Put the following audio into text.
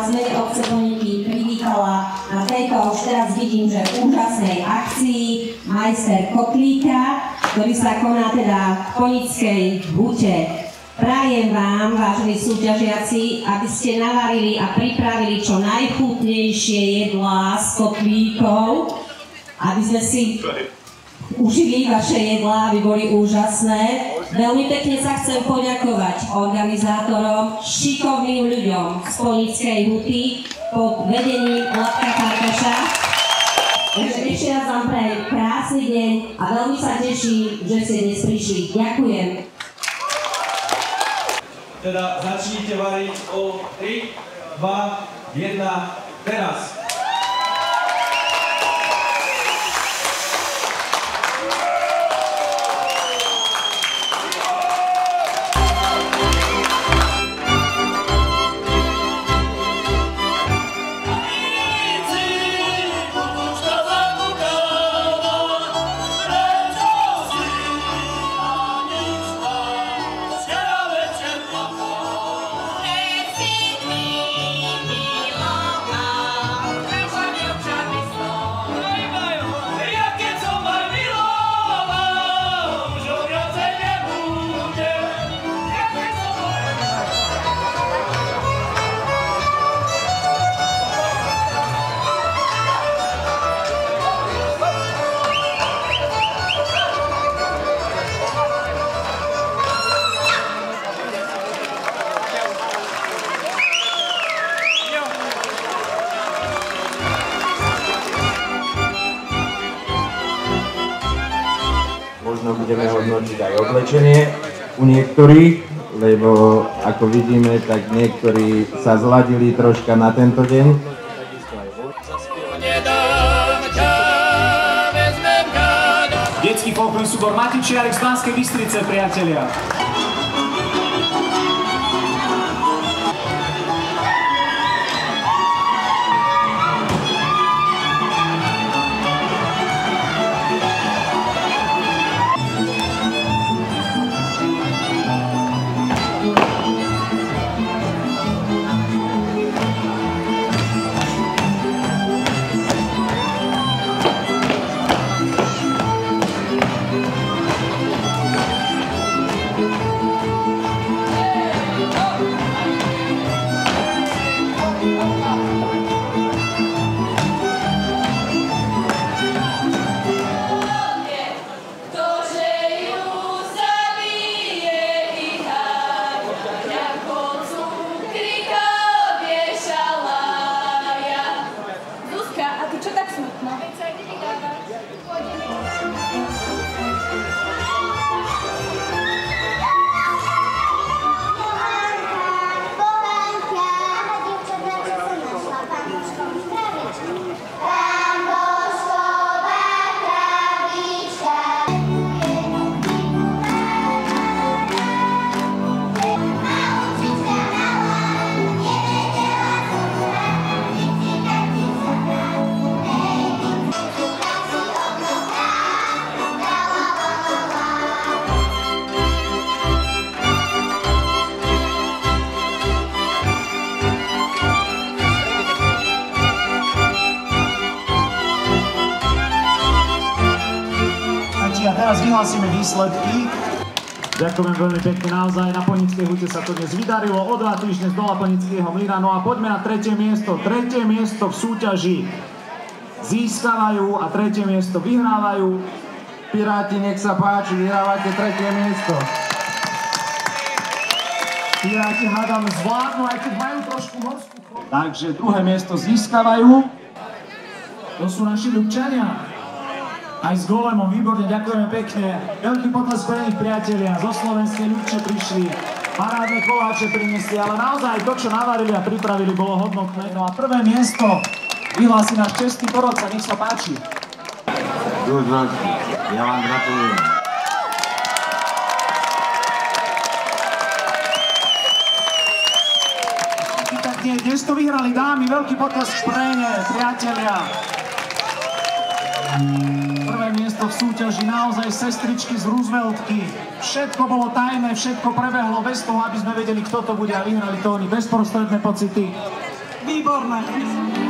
vás v mene obce Boniky privítala na tejto, už teraz vidím, že úžasnej akcii Majster Kotlíka, ktorý sa koná teda v Ponickej hute. Prajem vám, vážení súťažiaci, aby ste navarili a pripravili čo najchutnejšie jedlá z kotlíkov, aby sme si užili vaše jedlá, aby boli úžasné. Veľmi pekne sa chcem poďakovať organizátorom, šikovným ľuďom z Ponickej huty pod vedením Latka Farkaša. Ešte raz vám prajem krásny deň a veľmi sa teším, že ste dnes prišli. Ďakujem. Teda začnite variť o 3, 2, 1, teraz. Možno budeme hodnotiť aj oblečenie u niektorých, lebo ako vidíme, tak niektorí sa zladili troška na tento deň. Detský folklórny súbor Matičiarik z Banskej Bystrice, priatelia. A teraz vyhlásime výsledky. Ďakujem veľmi pekne, naozaj na Ponickej hute sa to dnes vydarilo, o 2 týždne z dola Ponického mlyna. No a poďme na tretie miesto. Tretie miesto v súťaži získavajú a tretie miesto vyhrávajú. Piráti, nech sa páči, vyhrávate tretie miesto. Piráti, hádam, zvládnu, aj keď majú trošku horskú chorobu. Takže druhé miesto získavajú. To sú naši ľubčania. Aj s Golemom, výborne, ďakujeme pekne. Veľký potlesk pre nich, priatelia. Zo Slovenskej ľubče prišli, parádne koláče priniesli, ale naozaj to, čo navarili a pripravili, bolo hodnotné. No a prvé miesto vyhlási náš český porodca, nech sa páči. Ja vám gratulujem. Dnes to vyhrali dámy, veľký potlesk pre ne, priatelia. Prvé miesto v súťaži, naozaj sestričky z Rooseveltky. Všetko bolo tajné, všetko prebehlo bez toho, aby sme vedeli, kto to bude, a vyhrali to oni. Bezprostredné pocity. Výborné.